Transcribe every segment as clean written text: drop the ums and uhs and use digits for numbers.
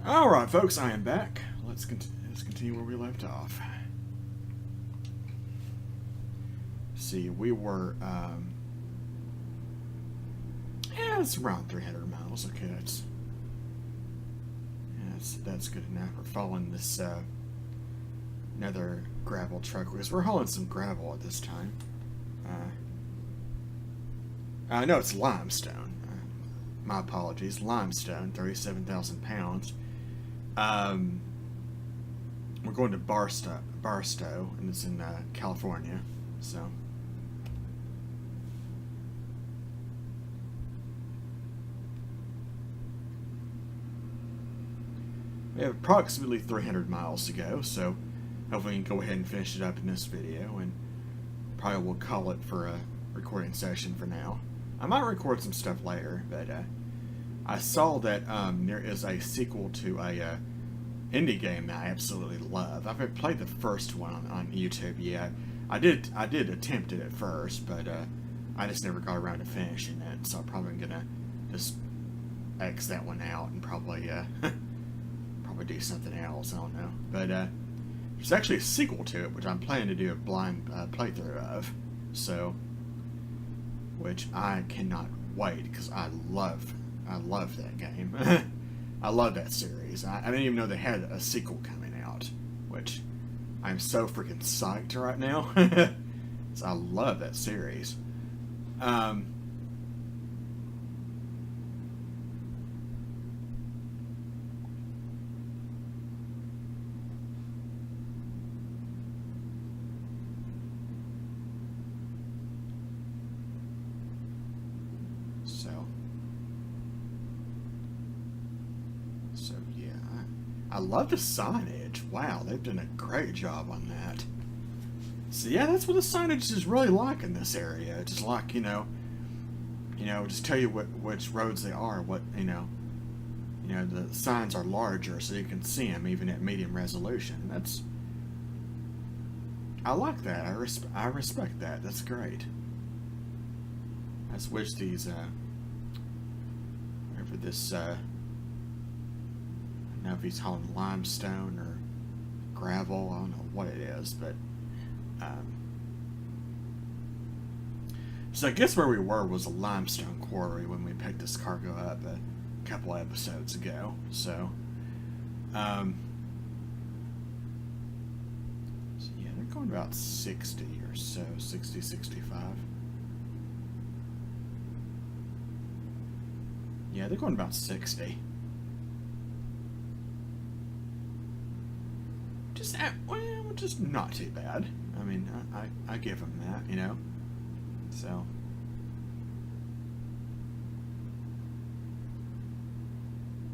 Alright, folks, I am back. Let's continue where we left off. See, we were, yeah, it's around 300 miles. Okay, that's good enough. We're following this, another gravel truck, because we're hauling some gravel at this time. No, it's limestone. My apologies. Limestone, 37,000 pounds. We're going to Barstow, and it's in California. So we have approximately 300 miles to go. So hopefully we can go ahead and finish it up in this video, and probably we'll call it for a recording session for now. I might record some stuff later, but I saw that there is a sequel to a indie game that I absolutely love. I've played the first one on YouTube. Yeah, I did attempt it at first, but I just never got around to finishing it. So I'm probably gonna just X that one out and probably probably do something else. I don't know, but there's actually a sequel to it, which I'm planning to do a blind playthrough of. So, which I cannot wait, because I love that game. I love that series. I didn't even know they had a sequel coming out, which I'm so freaking psyched right now. So I love that series. I love the signage. Wow, they've done a great job on that. So yeah, that's what the signage is really like in this area. Just like, just tell you which roads they are. What the signs are larger, so you can see them even at medium resolution. I like that. I respect that. That's great. I just wish these whatever this I don't know if he's hauling limestone or gravel. I don't know what it is, but so I guess where we were was a limestone quarry when we picked this cargo up a couple episodes ago. So, so yeah, they're going about 60 or so, 60, 65. Yeah, they're going about 60. Just not too bad. I mean, I give them that, So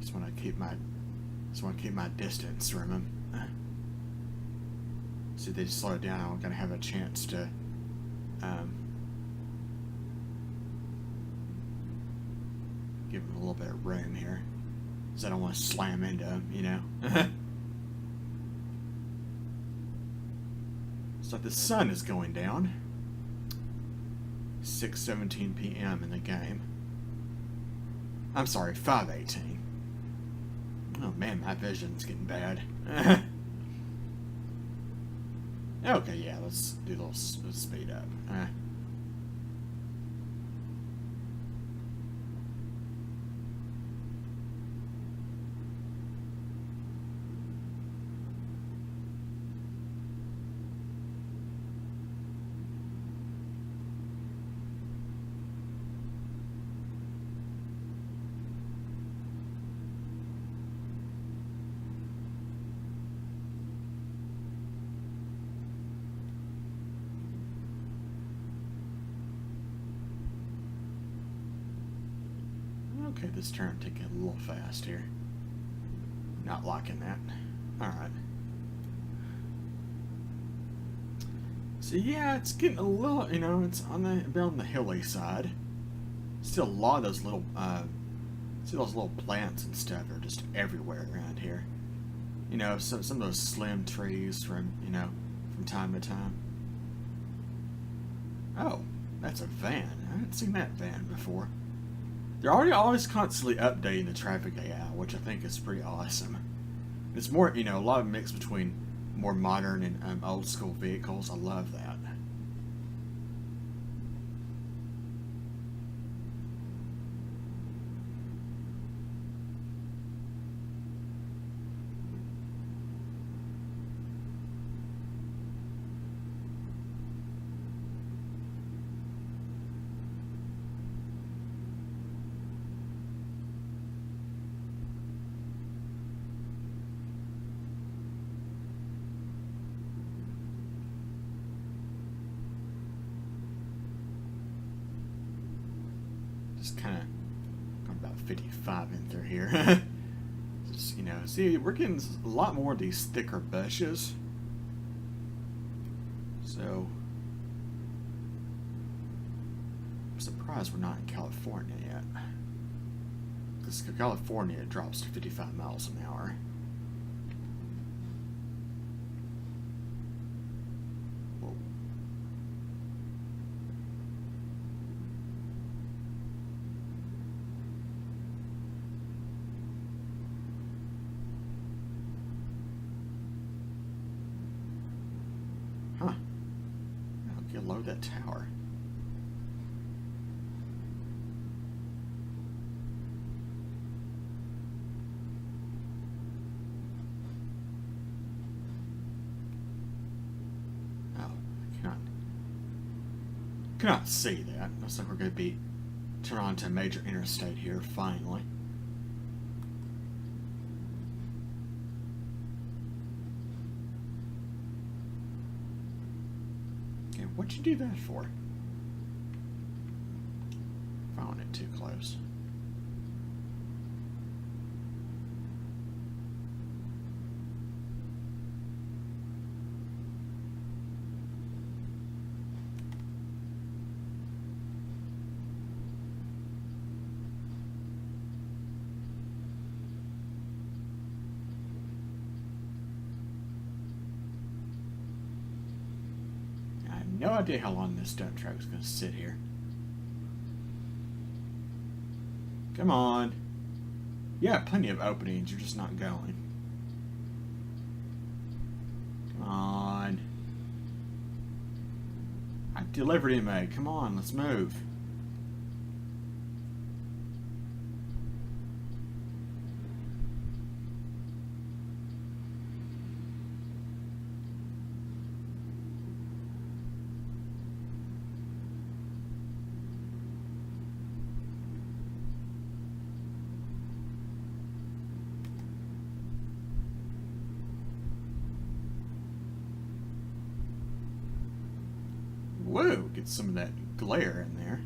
just want to keep my distance from them. See, if they just slow it down, I'm gonna have a chance to give them a little bit of room here, because I don't want to slam into them, So the sun is going down. 6:17 p.m. in the game. I'm sorry, 5:18. Oh man, my vision's getting bad. Okay, yeah, let's speed up. Okay, this turn taking a little fast here. Not liking that. Alright. So yeah, it's getting a little, it's on the hilly side. Still a lot of those little, see those little plants and stuff are just everywhere around here. Some of those slim trees from time to time. Oh, that's a van. I haven't seen that van before. They're already always constantly updating the traffic AI, which I think is pretty awesome. It's more, you know, a lot of mix between more modern and old school vehicles. I love that. Just kind of going about 55 in through here. Just, you know, see, we're getting a lot more of these thicker bushes. So, I'm surprised we're not in California yet. Because California drops to 55 miles an hour. Whoa. Huh. I'll get low that tower. Oh, I cannot see that. Looks like we're going to be turned on to a major interstate here, finally. Okay, what'd you do that for? Found it too close. No idea how long this dump truck is going to sit here. Come on. Yeah, plenty of openings. You're just not going. Come on. I delivered him, mate. Come on, let's move. Whoa, get some of that glare in there.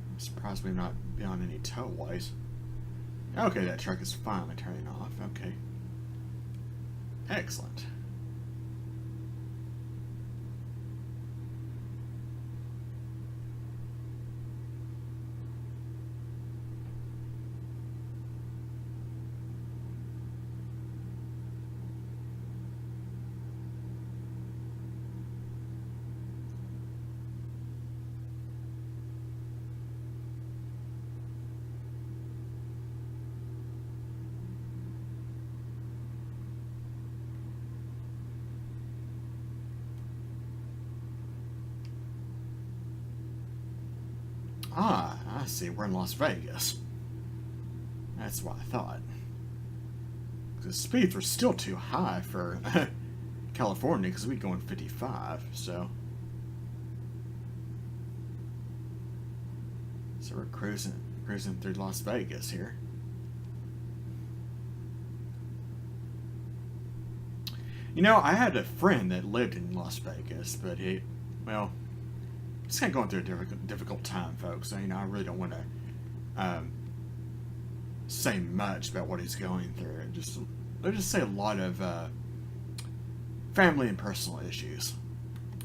I'm surprised we've not been on any tollways. Okay, that truck is finally turning off. Okay. Excellent. Ah, I see. We're in Las Vegas. That's what I thought. The speeds were still too high for California because we going 55, so we're cruising through Las Vegas here. You know, I had a friend that lived in Las Vegas, but well, he's kind of going through a difficult time, folks. So, you know, I really don't want to say much about what he's going through. Let's just say a lot of family and personal issues.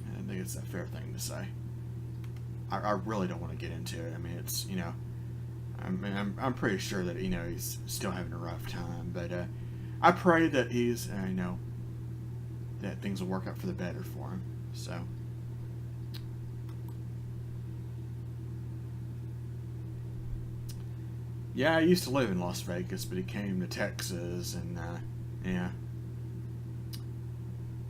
And I think it's a fair thing to say. I really don't want to get into it. I mean, it's, you know, I'm pretty sure that, you know, he's still having a rough time, but I pray that he's, you know, that things will work out for the better for him. So, yeah, I used to live in Las Vegas, but he came to Texas, and yeah,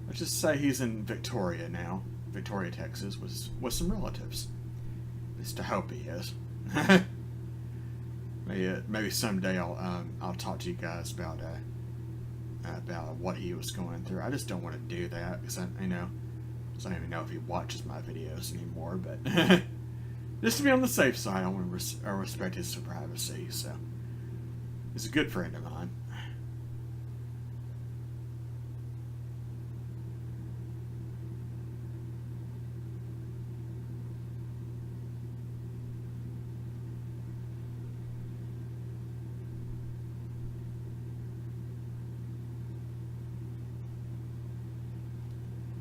let's just say he's in Victoria now, Victoria, Texas, with some relatives. At least I hope he is. Maybe someday I'll talk to you guys about what he was going through. I just don't want to do that because I don't even know if he watches my videos anymore. But just to be on the safe side, I respect his privacy. So he's a good friend of mine.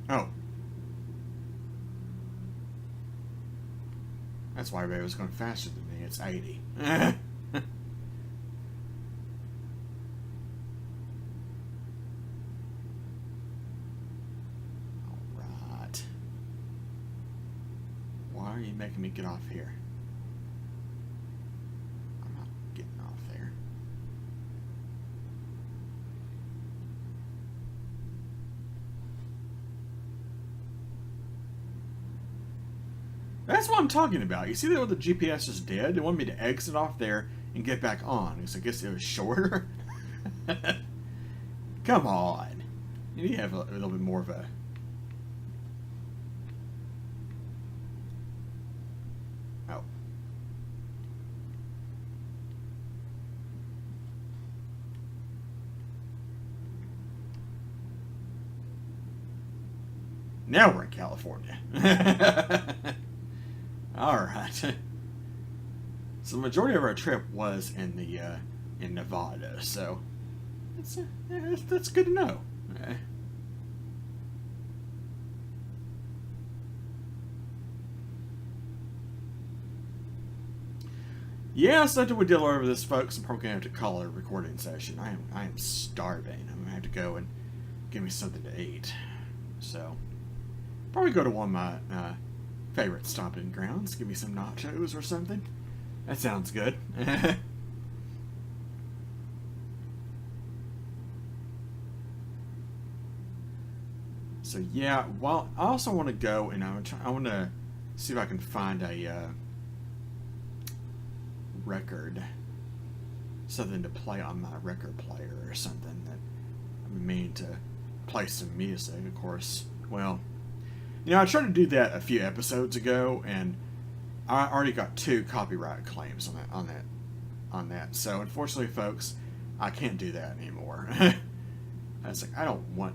Oh. That's why everybody was going faster than me. It's 80. Alright. Why are you making me get off here? I'm not getting off there. That's what I'm talking about. You see that what the GPS just did? It wanted me to exit off there and get back on. So I guess it was shorter. Come on. You need to have a little bit more of a... Oh. Now we're in California. Alright. So the majority of our trip was in Nevada, so that's good to know. Okay. Yeah, so after we deal over this, folks, I'm probably gonna have to call it a recording session. I am starving. I'm gonna have to go and give me something to eat. So probably go to one of my favorite stomping grounds. Give me some nachos or something. That sounds good. So yeah, well, I also want to go and I want to see if I can find a record, something to play on my record player or something that I'm meaning to play some music. Of course, well. You know, I tried to do that a few episodes ago, and I already got 2 copyright claims on that. So, unfortunately, folks, I can't do that anymore. I was like, I don't want.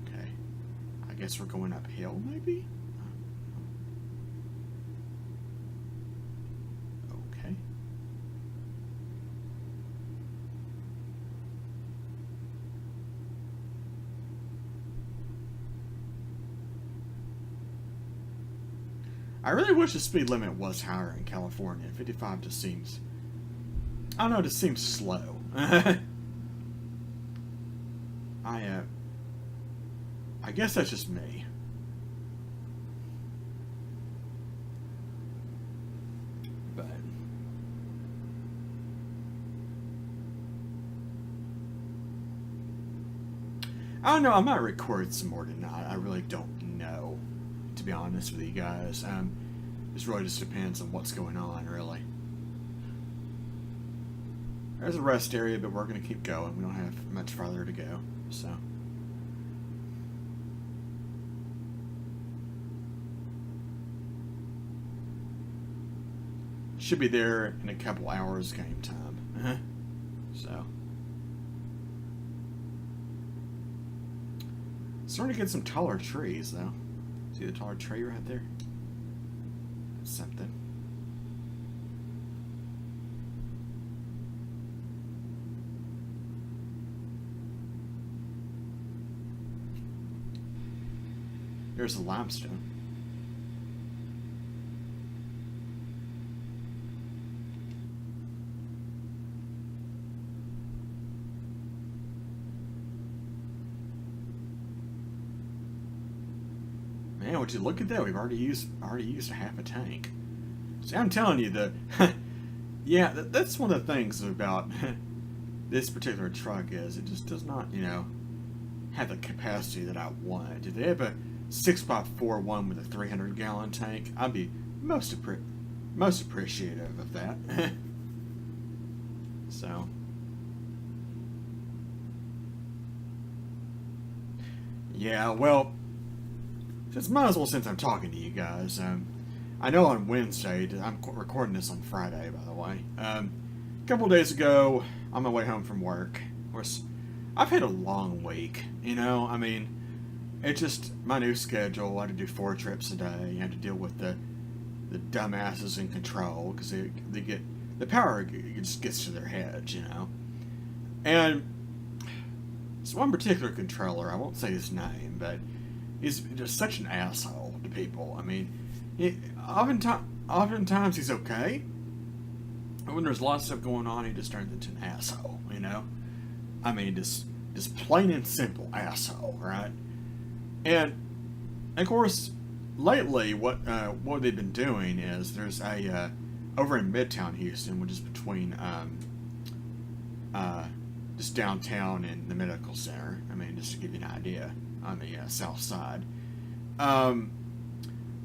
Okay, I guess we're going uphill, maybe. I really wish the speed limit was higher in California. 55 just seems... I don't know, it just seems slow. I guess that's just me. But... I don't know, I might record some more tonight. I really don't know, to be honest with you guys. This really just depends on what's going on, really. There's a rest area, but we're going to keep going. We don't have much farther to go, so. should be there in a couple hours game time. So. Starting to get some taller trees, though. See the taller tree right there? That's something. There's the limestone. Man, would you look at that? We've already used a half a tank. See, I'm telling you, yeah, that's one of the things about this particular truck is it just does not, have the capacity that I want. If they have a 6x4 one with a 300-gallon tank, I'd be most appreciative of that. So, yeah, well, since I'm talking to you guys, I know on Wednesday, I'm recording this on Friday, by the way. A couple of days ago, on my way home from work, of course, I've had a long week, I mean, it's just my new schedule. I had to do 4 trips a day. You have to deal with the dumbasses in control because they get the power just gets to their heads, And so one particular controller, I won't say his name, but he's just such an asshole to people. I mean, oftentimes he's okay, but when there's a lot of stuff going on, he just turns into an asshole. I mean, just plain and simple asshole, right? And of course, lately, what they've been doing is there's a over in Midtown Houston, which is between just downtown and the medical center. I mean, just to give you an idea, on the south side,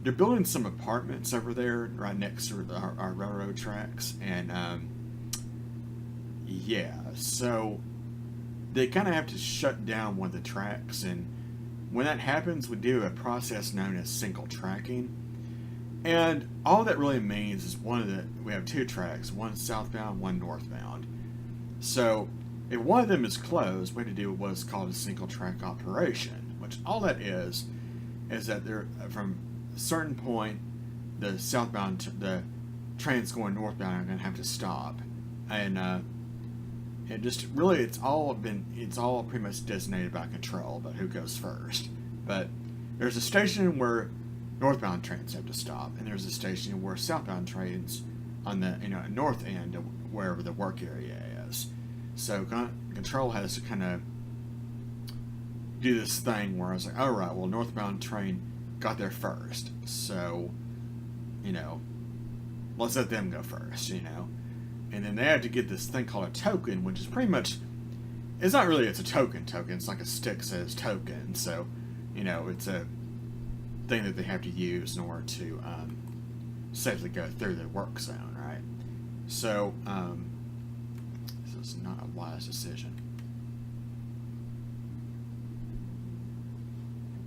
they're building some apartments over there right next to our railroad tracks, and yeah, so they kind of have to shut down one of the tracks, and when that happens, we do a process known as single tracking. And all that really means is we have 2 tracks, one southbound, one northbound. So if one of them is closed, we have to do what's called a single track operation, which all that is that they're from a certain point, the trains going northbound are going to have to stop. And it just really, it's all pretty much designated by control about who goes first. But there's a station where northbound trains have to stop, and there's a station where southbound trains on the north end of wherever the work area is. So control has to kind of do this thing where I was like, all right, well, northbound train got there first, so let's let them go first, And then they had to get this thing called a token, which is pretty much, it's a token, it's like a stick says token, so, it's a thing that they have to use in order to safely go through the work zone, right? So, this is not a wise decision.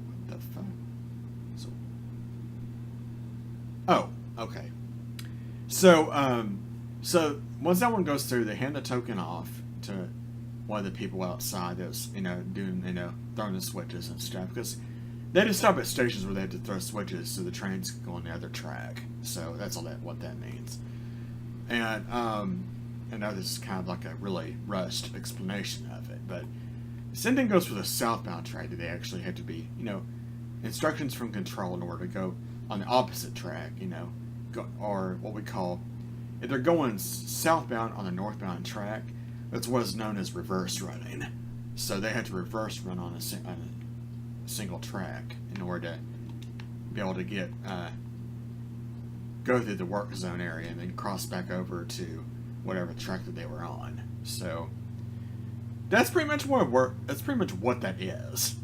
What the fuck? Oh, okay. So once that one goes through, they hand the token off to one of the people outside that's doing throwing the switches and stuff, because they just stop at stations where they have to throw switches so the trains can go on the other track. So that's what that means. And I know this is kind of like a really rushed explanation of it, but the same thing goes for the southbound train. That they actually have to be instructions from control in order to go on the opposite track, or what we call, if they're going southbound on the northbound track, that's what is known as reverse running. So they have to reverse run on a single track in order to be able to go through the work zone area and then cross back over to whatever track that they were on. So that's pretty much what that is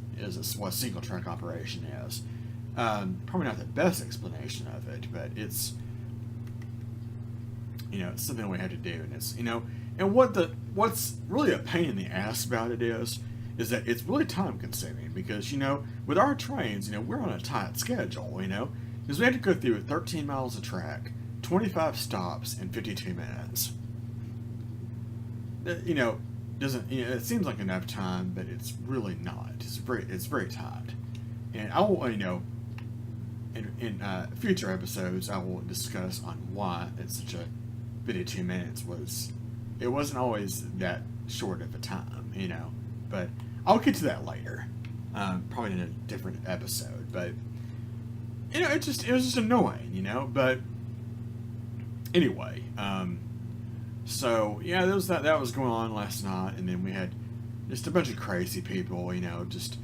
what a single track operation is. Probably not the best explanation of it, but it's it's something we had to do, and it's and what's really a pain in the ass about it is that it's really time consuming, because with our trains, we're on a tight schedule, because we have to go through 13 miles of track, 25 stops in 52 minutes. You know, doesn't, you know, it seems like enough time, but it's really not. It's very tight. And I will, you know, in future episodes, I will discuss on why it's such a 52 minutes it wasn't always that short of a time, you know. But I'll get to that later, probably in a different episode. But you know, it was just annoying, you know. But anyway, so yeah, that was going on last night, and then we had just a bunch of crazy people, you know, just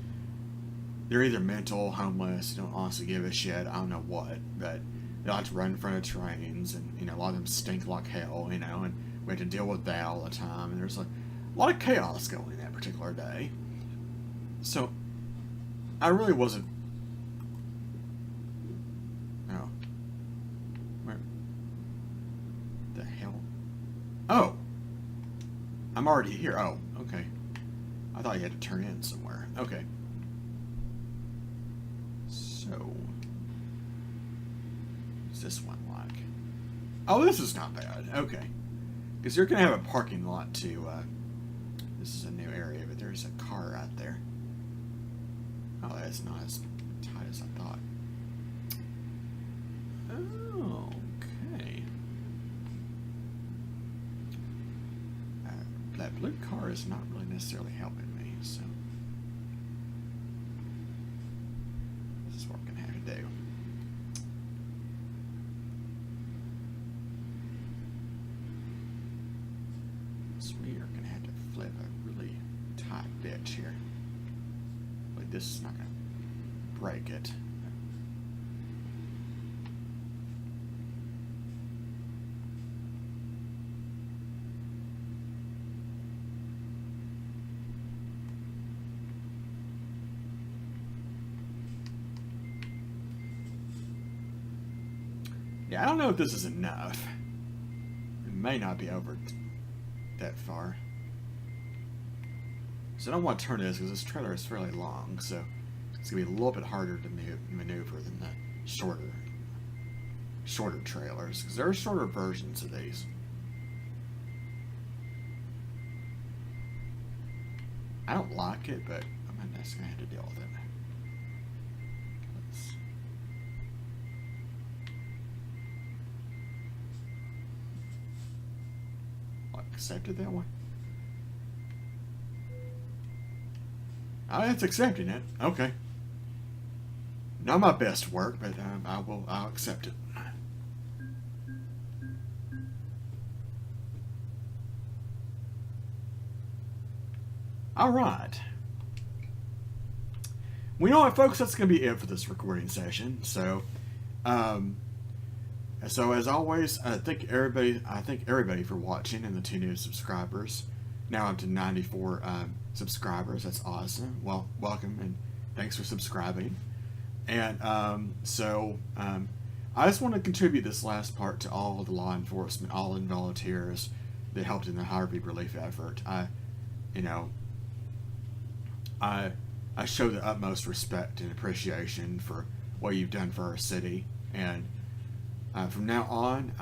they're either mental, homeless, don't honestly give a shit, I don't know what, but they like to run in front of trains, and you know, a lot of them stink like hell, you know, and we had to deal with that all the time, and there's like a lot of chaos going that particular day. So I really wasn't. Oh, where the hell? Oh, I'm already here. Oh, okay. I thought you had to turn in somewhere. Okay. So, what's this one like? Oh, this is not bad. Okay. Because you're going to have a parking lot too. This is a new area, but there's a car right there. Oh, that's not as tight as I thought. Okay. That blue car is not really necessarily helping me, so this is what we're going to have to do. So we are going to have to flip a really tight ditch here. Like this is not going to break it. Yeah, I don't know if this is enough. It may not be over that far. So I don't want to turn this because this trailer is fairly long, so it's going to be a little bit harder to maneuver than the shorter trailers, because there are shorter versions of these. I don't like it, but I'm just going to have to deal with it. Accepted that one? Oh, it's accepting it. Okay. Not my best work, but I'll accept it. All right. Well, you know what, folks? That's going to be it for this recording session. So as always, I thank everybody for watching, and the 2 new subscribers. Now up to 94 subscribers. That's awesome. Well, welcome and thanks for subscribing. And I just want to contribute this last part to all the law enforcement, all the volunteers that helped in the Harvey relief effort. I show the utmost respect and appreciation for what you've done for our city, and from now on,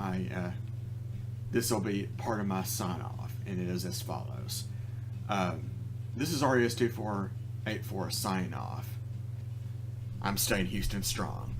this will be part of my sign-off, and it is as follows. This is RES 2484 signing off. I'm staying Houston strong.